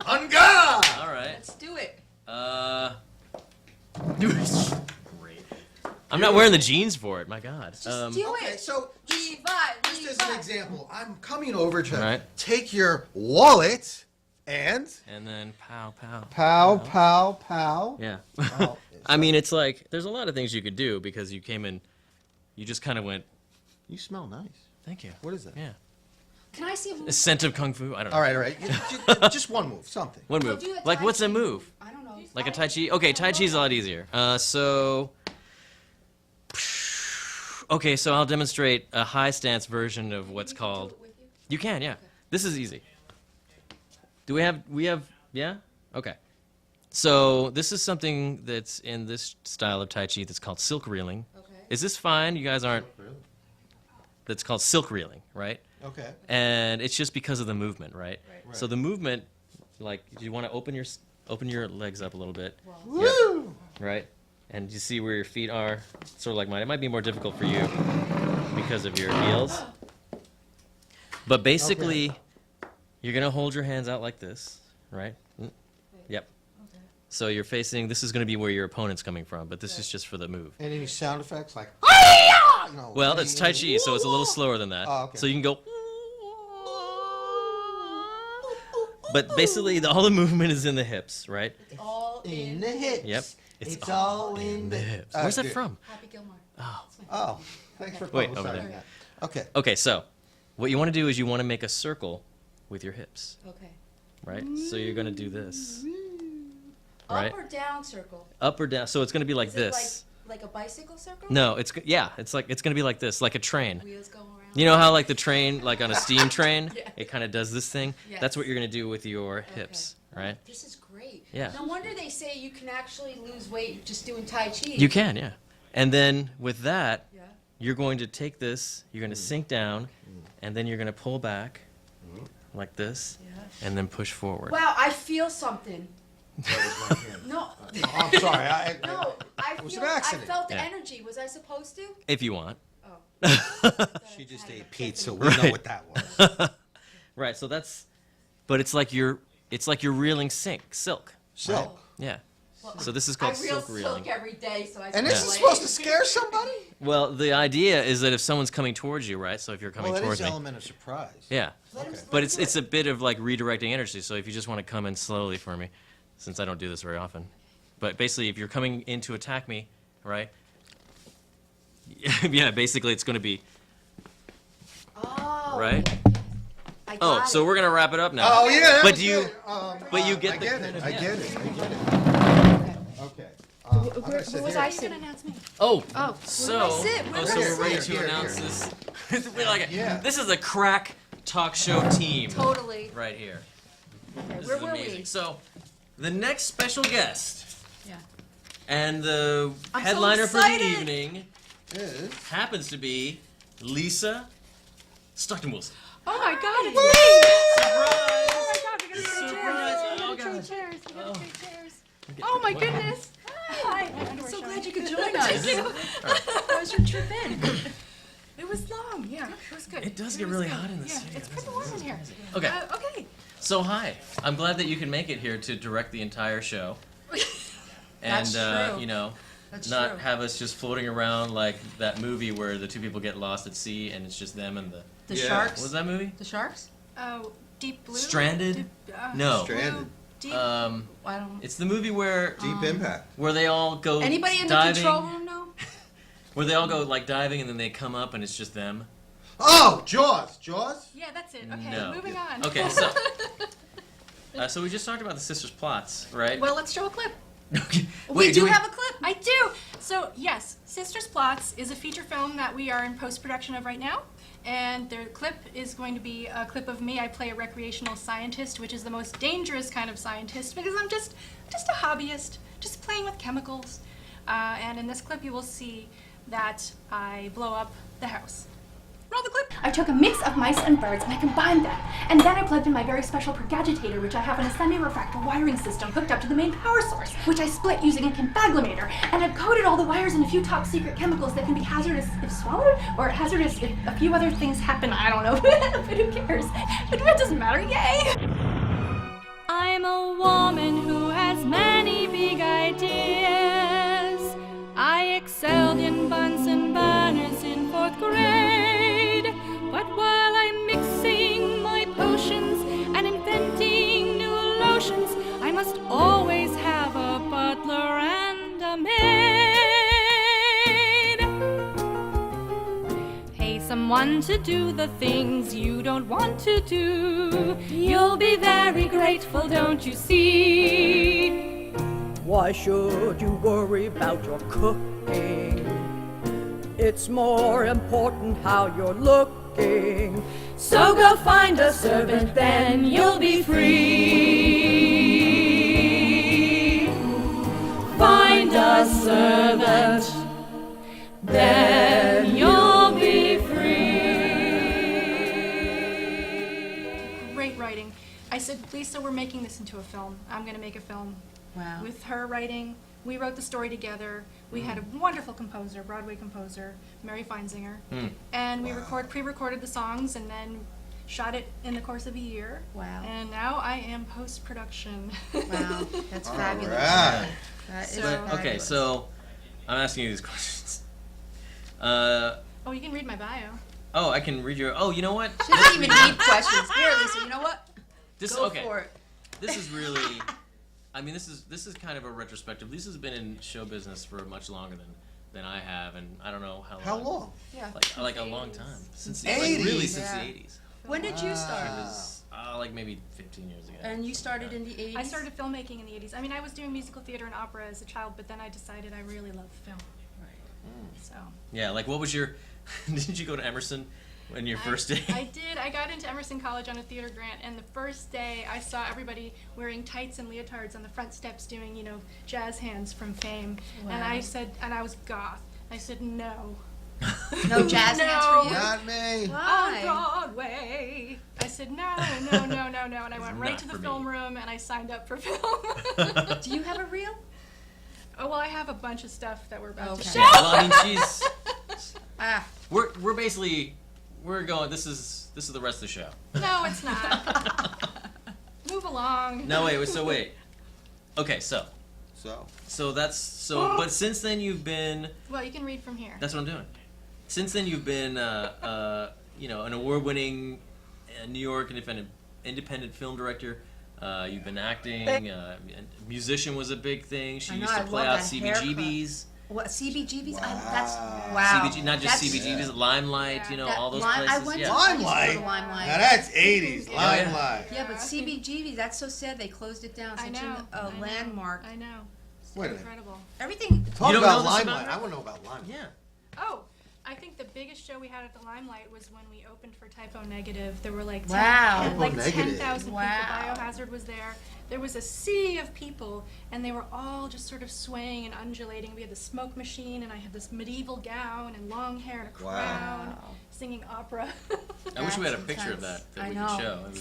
On guard. All right. Let's do it. Great. I'm not wearing the jeans for it. My God. Do Okay, it. so Levi. just as an example, I'm coming over to Right. take your wallet and And then pow pow. pow. Yeah. Oh, I mean, it's like there's a lot of things you could do because you came in. You just kind of went. You smell nice. Thank you. What is that? Yeah. Can I see a A scent of kung fu. I don't know. All right. Just one move, something. One move. do a Like Tai what's a Chi move? I don't know. Like a Tai Chi? Okay, Tai Chi's a lot easier. Okay, so I'll demonstrate a high stance version of what's called. You can, yeah. This is easy. Do we have, yeah? Okay. So this is something that's in this style of Tai Chi that's called silk reeling. Okay. Is this fine? You guys aren't. That's called silk reeling, right? Okay. And it's just because of the movement, right? So the movement, like, you want to open your legs up a little bit. Woo! Right? And you see where your feet are, sort of like mine. It might be more difficult for you because of your heels. But basically, you're going to hold your hands out like this, right? Yep. So you're facing, this is going to be where your opponent's coming from, but this is just for the move. And any sound effects like? No. Well, it's Tai Chi, so it's a little slower than that. Oh, okay. So you can go. But basically, all the movement is in the hips, right? It's all In the hips. Yep. It's all in the hips. Where's that from? Happy Gilmore. Oh, thanks for Wait, over publicizing there. that. Okay. Okay, so what you want to do is you want to make a circle with your hips, Okay. right? So you're going to do this, right? Up or down circle? Up or down. So it's going to be like Is this. it like a bicycle circle? No, it's going to be like this, like a train. Wheels going around. You know how like the train, like on a steam train, Yeah. it kind of does this thing? Yes. That's what you're going to do with your hips, right? This is great. Yeah. No wonder they say you can actually lose weight just doing Tai Chi. You can, yeah. And then with that, Yeah. you're going to take this, you're going to sink down, and then you're going to pull back like this, and then push forward. Wow, I feel something. No. Oh, I'm sorry. No, I It was feel. an I accident. felt Yeah. energy. Was I supposed to? If you want. Oh. She just ate pizza. We know Right. what that was. Right, so that's, but it's like you're reeling silk. Silk. Yeah. Well, So this is called I reel silk reeling. every day, so I. And feel this is like- supposed to scare somebody? Well, the idea is that if someone's coming towards you, right? So if you're coming Well, that towards is me. an element of surprise. Yeah. Let him- But it's a bit of like redirecting energy. So if you just want to come in slowly for me, since I don't do this very often. But basically, if you're coming in to attack me, right? Yeah, basically it's going to be, Oh. right? I Oh, got so it. we're going to wrap it up now. Oh, yeah. that But was do you, good. but you get I the get kind it. of- I yeah. get it. I get it. Okay. I'm gonna Where sit was here. I You can sitting? announce me. Oh, Oh, so, where do I sit? Where do so I we're ready sit? to Here, announce here. this. We're like, Yeah. this is a crack talk show team Totally. right here. Okay, This where is were amazing. we? So, the next special guest Yeah. and the I'm so headliner for the excited. evening Is happens to be Lisa Stockton-Wilson. Oh my God, it's me! Surprise! Oh my God, we gotta trade Surprise. chairs. We Oh, gotta trade gosh. chairs. We gotta Oh. trade chairs. Oh my goodness. Hi. I'm so glad you could join us. How was your trip in? It was long, yeah. It was good. It does get was really good. hot in this Yeah, studio, it's pretty warm in here. Okay. Okay. So, hi. I'm glad that you can make it here to direct the entire show. And, That's true. you know, That's not true. have us just floating around like that movie where the two people get lost at sea and it's just them and the. The Yeah. sharks? What was that movie? The sharks? Oh, Deep Blue? Stranded? Deep, No. Stranded. I don't. It's the movie where Deep Impact. where they all go Anybody in the diving, control room know? where they all go like diving and then they come up and it's just them. Oh, Jaws. Jaws? Yeah, that's it. Okay, No. moving on. Okay, so we just talked about the sisters' plots, right? Well, let's show a clip. Wait, do we have a clip. I do. So yes, Sisters Plots is a feature film that we are in post-production of right now, and their clip is going to be a clip of me. I play a recreational scientist, which is the most dangerous kind of scientist because I'm just a hobbyist, just playing with chemicals. And in this clip, you will see that I blow up the house. Roll the clip. I took a mix of mice and birds and I combined them. And then I plugged in my very special Pergagitator, which I have in a semi-refractor wiring system hooked up to the main power source, which I split using a confaglometer. And I've coated all the wires in a few top secret chemicals that can be hazardous if swallowed, or hazardous if a few other things happen. I don't know, but who cares? It doesn't matter, yay! I'm a woman who has many big ideas. I excelled in Bunsen burners in 4th grade. But while I'm mixing my potions and inventing new lotions, I must always have a butler and a maid. Pay someone to do the things you don't want to do. You'll be very grateful, don't you see? Why should you worry about your cooking? It's more important how you're looking. So go find a servant, then you'll be free. Find a servant, then you'll be free. Great writing. I said, Lisa, we're making this into a film. I'm going to make a film. Wow. With her writing. We wrote the story together. We had a wonderful composer, Broadway composer, Mary Feinzinger. And we pre-recorded the songs and then shot it in the course of a year. Wow. And now I am post-production. Wow, that's fabulous. Right. That is Okay, fabulous. so I'm asking you these questions. Oh, you can read my bio. Oh, I can read your. Oh, you know what? She doesn't even need questions. Here, Lisa, you know what? Go for it. This is really. I mean, this is kind of a retrospective. Lisa's been in show business for much longer than I have, and I don't know how long. How long? Yeah. Like a long time. Since the 80s. like really since the 80s. When did you start? It was like maybe 15 years ago. And you started in the 80s? I started filmmaking in the 80s. I mean, I was doing musical theater and opera as a child, but then I decided I really love film. So. Yeah, like what was your? Didn't you go to Emerson in your first day? I did. I got into Emerson College on a theater grant, and the first day I saw everybody wearing tights and leotards on the front steps doing, jazz hands from Fame. And Wow. I said, and I was goth. I said, no. No jazz hands for you? Not me. Why? On Broadway. I said, no. And I went right not to the for me. film room, and I signed up for film. Do you have a reel? Oh, well, I have a bunch of stuff that we're about to Okay. show. Yeah, well, I mean, she's. Ah. We're basically going. This is the rest of the show. No, it's not. Move along. No, wait. Okay, so that's so. But since then you've been. Well, you can read from here. That's what I'm doing. Since then you've been, an award-winning New York independent film director. You've been acting. Musician was a big thing. She I know, used to I play love out that CBGBs. What, CBGBs? That's Wow. wow. CBG, not just That's- CBGBs, Limelight. All those I places. went yeah. to I used to go Limelight? to Limelight. Now that's 80s. Yeah. Limelight. Yeah, but CBGB, that's so sad. They closed it down. I Such know. a landmark. I know. Wait a minute. Incredible. Everything. Talk You don't about know this Limelight. about I want to know about Limelight. Yeah. Oh, I think the biggest show we had at the Limelight was when we opened for Typo Negative. There were like Wow. like Typo Negative. 10,000 people. Wow. Biohazard was there. There was a sea of people, and they were all just sort of swaying and undulating. We had the smoke machine, and I had this medieval gown and long hair and a crown, singing opera. I wish we had a That's picture of intense. that I we know. could show. It was-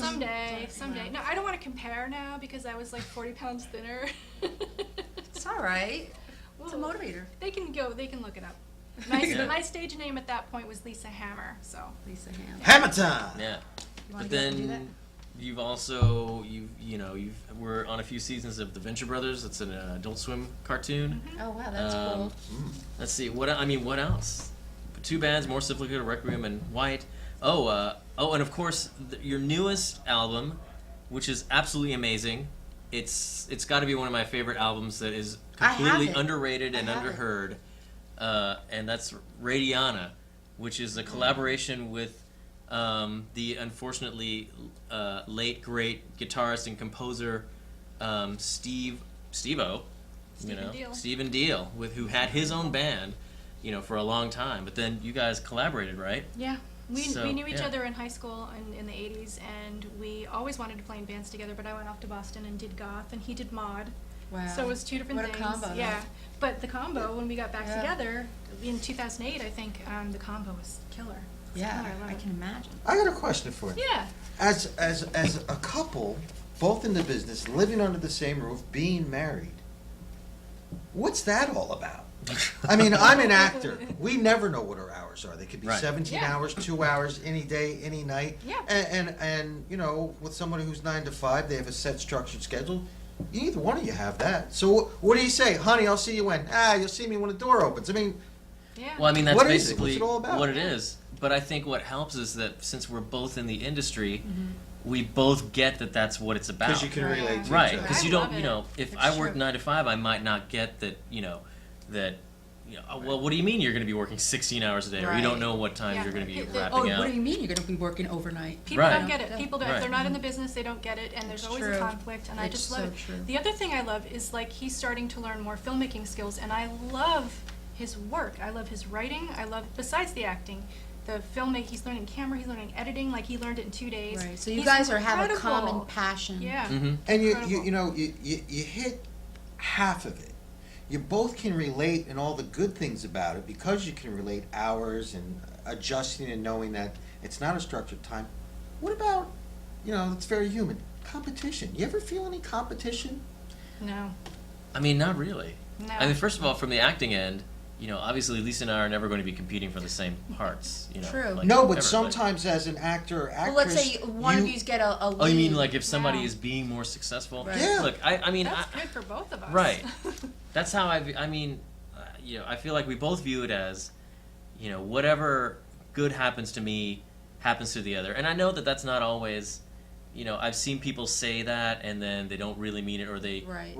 Someday. No, I don't want to compare now because I was like 40 pounds thinner. It's all right. It's a motivator. They can look it up. Yeah. My stage name at that point was Lisa Hammer. So Lisa Ham. Hammer time. Yeah. wanna But get up and do that? then you've also we're on a few seasons of The Venture Brothers. It's an Adult Swim cartoon. Oh wow, that's cool. Let's see. What else? Two bands, More Simplified, Requiem, and White. And of course your newest album, which is absolutely amazing. it's got to be one of my favorite albums that is I have completely it. underrated and I have it. underheard, and that's Radiana, which is a collaboration with the unfortunately late great guitarist and composer Steve-O, Stephen Deal, who had his own band, for a long time. But then you guys collaborated, right? Yeah. We knew each yeah. other in high school and in the 80s, and we always wanted to play in bands together, but I went off to Boston and did goth, and he did mod. Wow. So it was two different What a things. combo, Yeah. though. But the combo, when we got back Yeah. together in 2008, I think, the combo was killer. It was Yeah, killer. love I it. can imagine. I got a question for you. Yeah. As a couple, both in the business, living under the same roof, being married, what's that all about? I mean, I'm an actor. We never know what our hours are. They could be Right. 17 Yeah. hours, 2 hours, any day, any night. Yeah. And with somebody who's 9 to 5, they have a set structured schedule. Either one of you have that. So what do you say? Honey, I'll see you when? You'll see me when the door opens. I mean, Yeah. Well, I mean, that's what is it? basically What's it all about? what it is. But I think what helps is that since we're both in the industry, we both get that that's what it's about. Because you can relate to Right, each other. because you I don't, love it. if It's I work true. 9 to 5, I might not get that, well, what do you mean you're going to be working 16 hours a day, or you don't Right. know what time Yeah. you're going to be Oh, wrapping out? What do you mean you're going to be working overnight? People Right. don't get it. People don't. Right. If they're not in the business, they don't get it, and there's It's always true. a conflict. And I It's just love so it. true. The other thing I love is like he's starting to learn more filmmaking skills, and I love his work. I love his writing. I love, besides the acting, the filmmaking. He's learning camera. He's learning editing. Like he learned it in 2 days. Right. So you He's guys have a incredible. common passion. Yeah. Mm-hmm. And Incredible. you hit half of it. You both can relate and all the good things about it because you can relate hours and adjusting and knowing that it's not a structured time. What about, it's very human, competition. You ever feel any competition? No. I mean, not really. No. I mean, first of all, from the acting end, obviously Lisa and I are never going to be competing for the same parts. True. like, No, but ever, sometimes as an actor or actress, Well, let's say one of you's get a lead. Oh, you mean like if somebody Wow. is being more successful? Right. Yeah. Look, I mean, That's good for both of us. right. That's how I mean, I feel like we both view it as, whatever good happens to me happens to the other. And I know that that's not always, I've seen people say that and then they don't really mean it, or they, Right.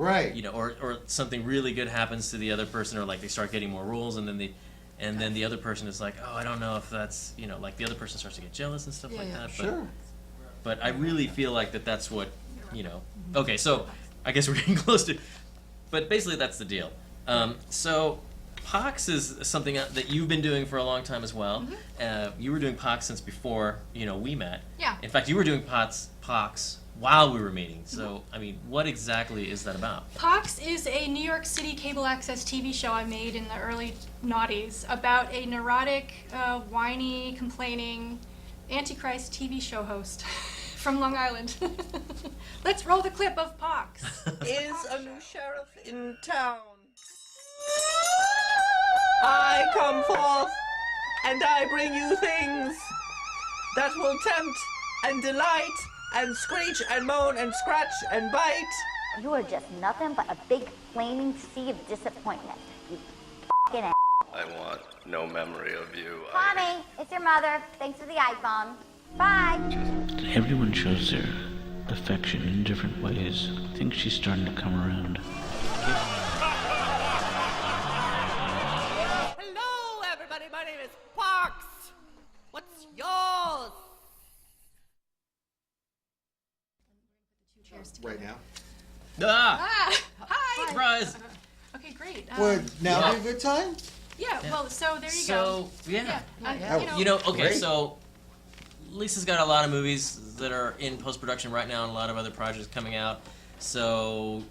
or something really good happens to the other person, or like they start getting more roles, and then the other person is like, oh, I don't know if that's, like the other person starts to get jealous and stuff like that. Sure. But I really feel like that's what, Okay, so I guess we're getting close to. But basically, that's the deal. So, Pox is something that you've been doing for a long time as well. You were doing Pox since before we met. Yeah. In fact, you were doing Pox while we were meeting. So, I mean, what exactly is that about? Pox is a New York City cable access TV show I made in the early noughties about a neurotic, whiny, complaining Antichrist TV show host from Long Island. Let's roll the clip of Pox. Is a new sheriff in town. I come forth and I bring you things that will tempt and delight and screech and moan and scratch and bite. You are just nothing but a big flaming sea of disappointment. You f***ing ass. I want no memory of you. Honey, it's your mother. Thanks for the iPhone. Bye. Everyone shows their affection in different ways. I think she's starting to come around. Hello, everybody. My name is Pox. What's yours? Right now. Hi. Surprise. Okay, great. Would now be a good time? Yeah, well, so there you So, go. yeah. Okay, Okay, so Lisa's got a lot of movies that are in post-production right now and a lot of other projects coming out. So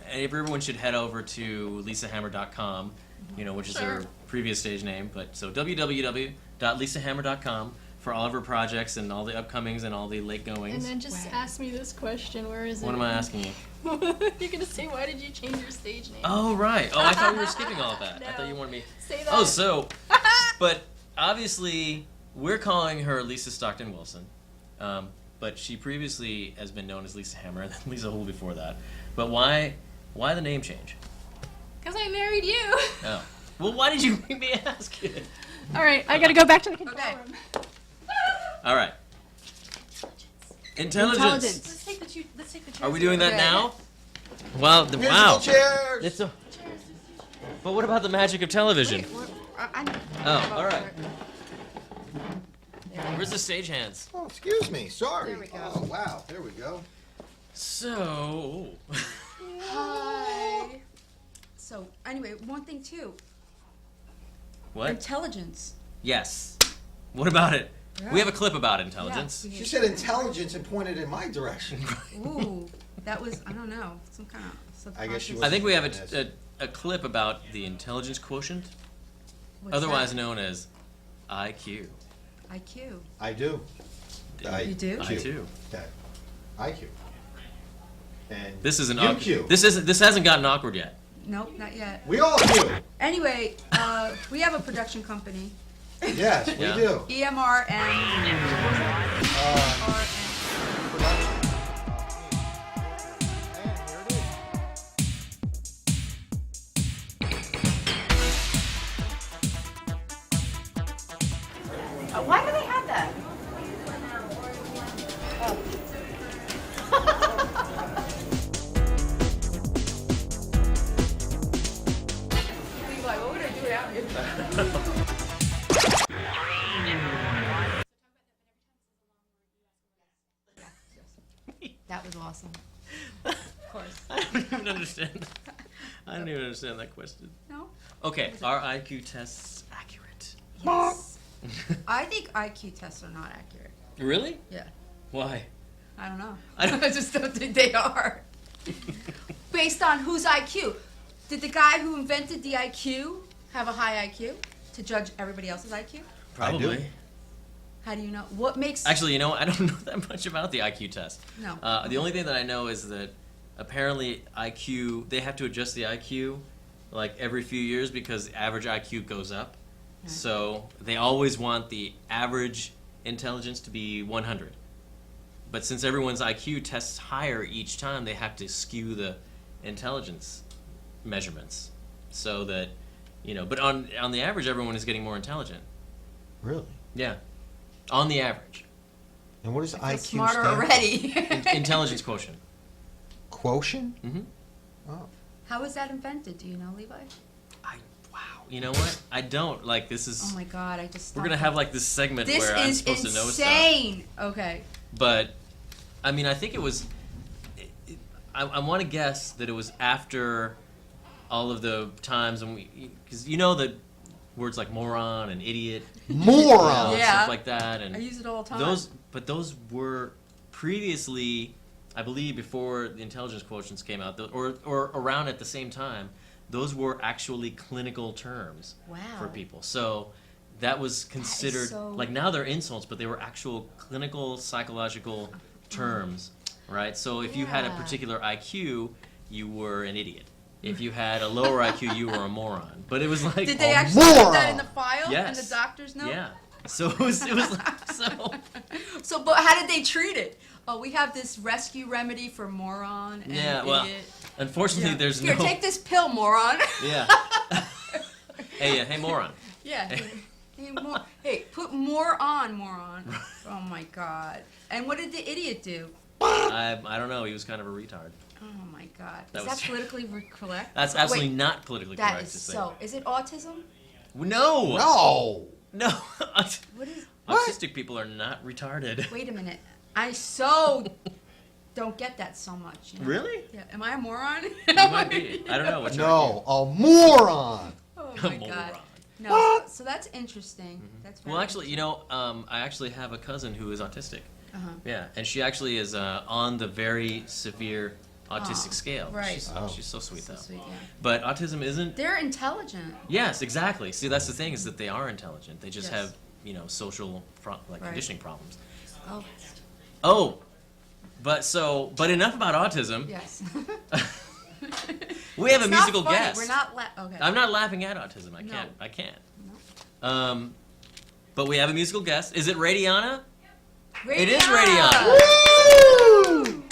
everyone should head over to lisahammer.com, which is her previous stage name. But so www.lisahammer.com for all of her projects and all the upcomings and all the late goings. And then just ask me this question. Where is it? What am I asking you? You're going to say, why did you change your stage name? Oh, right. Oh, I thought we were skipping all of that. No. I thought you wanted me. Say that. Oh, so. But obviously, we're calling her Lisa Stockton-Wilson. But she previously has been known as Lisa Hammer, and then Lisa Hull before that. But why the name change? Because I married you. Oh. Well, why did you make me ask it? All right, I got to go back to the control room. All right. Intelligence. Let's take the chair. Are we doing that now? Well, Musical wow. chairs. It's a. But what about the magic of television? Oh, all right. Where's the stagehands? Oh, excuse me. Sorry. There we go. Oh, wow. There we go. So. Hi. So, anyway, one thing too. What? Intelligence. Yes. What about it? Yeah. We have a clip about intelligence. Yeah. She said intelligence and pointed in my direction. Ooh, that was, I don't know, some kind of I guess she subconscious. was- I think we have a clip about the intelligence quotient, What's otherwise that? known as IQ. IQ. I do. You do? I do. Okay. IQ. And This isn't UQ. awkward. This hasn't gotten awkward yet. Nope, not yet. We all do. Anyway, we have a production company. Yes, we Yeah. do. EMR and Why do they have that? Levi, what would I do without you? That was awesome. Of course. I don't even understand. I don't even understand that question. No? Okay, are IQ tests accurate? Yes. I think IQ tests are not accurate. Really? Yeah. Why? I don't know. I don't- I just don't think they are. Based on whose IQ? Did the guy who invented the IQ have a high IQ to judge everybody else's IQ? Probably. How do you know? What makes... Actually, you know, I don't know that much about the IQ test. No. The only thing that I know is that apparently IQ, they have to adjust the IQ like every few years because average IQ goes up. Right. So they always want the average intelligence to be 100. But since everyone's IQ tests higher each time, they have to skew the intelligence measurements so that, you know, but on the average, everyone is getting more intelligent. Really? Yeah. On the average. And what does I feel IQ smarter stand for? already. Intelligence quotient. Quotient? Mm-hmm. Oh. How was that invented? Do you know, Levi? You know what? I don't. Like, this is... Oh my God, I just... We're going to have, like, this segment This where I'm is supposed to know stuff. insane. Okay. But, I mean, I think it was... I want to guess that it was after all of the times when we... Because you know the words like moron and idiot. Moron! And Yeah. stuff like that. And I use it all the time. Those were previously, I believe, before the intelligence quotients came out, or around at the same time, those were actually clinical terms for people. So that was considered, so- like now they're insults, but they were actual clinical psychological terms, right? So if you had a Yeah. particular IQ, you were an idiot. If you had a lower IQ, you were a moron. But it was like Did they actually put that in the file? And Yes. the doctors know? Yeah. So it was like, so. So, but how did they treat it? Oh, we have this rescue remedy for moron and Yeah, well, idiot. unfortunately, Yeah. there's Here, no. take this pill, moron. Yeah. Hey, moron. Yeah. Hey, put more on, moron. Oh my God. And what did the idiot do? I don't know. He was kind of a retard. Oh my God. That Is was that politically correct? That's Oh, absolutely wait. not politically That correct is to say. so. Is it autism? No. No. No. What is? Autistic people are not retarded. Wait a minute. I so don't get that so much. You know? Really? Yeah. Am I a moron? You might be. I don't know what you're. No, a moron. Oh A my God. moron. No. So that's interesting. That's very Well, actually, you know, I actually have a cousin who is autistic. Uh-huh. Yeah, and she actually is on the very severe autistic Oh, scale. right. She's so sweet So though. sweet, yeah. But autism isn't. They're intelligent. Yes, exactly. See, that's the thing is that they are intelligent. They just Yes. have, you know, social Right. conditioning problems. Oh. Oh, but enough about autism. Yes. We have It's a not musical funny. guest. We're not okay. I'm not laughing at autism. I No. can't. I can't. But we have a musical guest. Is it Radiana? It is Radiana. Woo!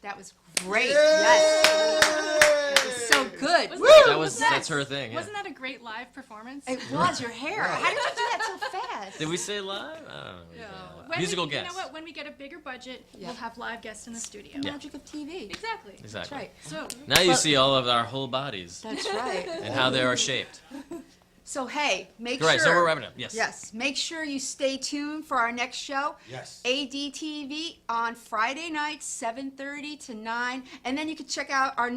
That was great. Yes. It was so good. That's her thing. Yeah. Wasn't that a great live performance? It was your hair. How did you do that so fast? Did we say live? I don't know. Musical guest. You know what? When we get a bigger budget, we'll have live guests in the studio. Magic of TV. Exactly. Exactly. That's right. So Now you see all of our whole bodies. That's right. And how they are shaped. So hey, make Right, sure. so we're wrapping up. Yes. Yes. Make sure you stay tuned for our next show. Yes. Adtv on Friday nights, 7:30 to 9, and then you can check out our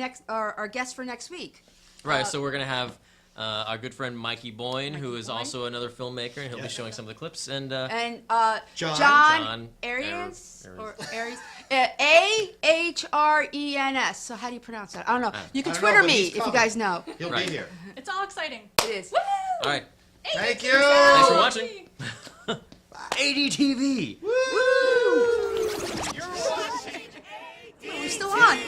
guest for next week. Right, so we're going to have our good friend Mikey Boyne, who is also another filmmaker, and he'll be showing some of the clips. And John Arias or Aries, Ahrens. So how do you pronounce that? I don't know. You can Twitter me if you guys know. He'll be here. it's all exciting. It is. Woo! All right. Thank you. Thanks for watching. ADTV. We're still on.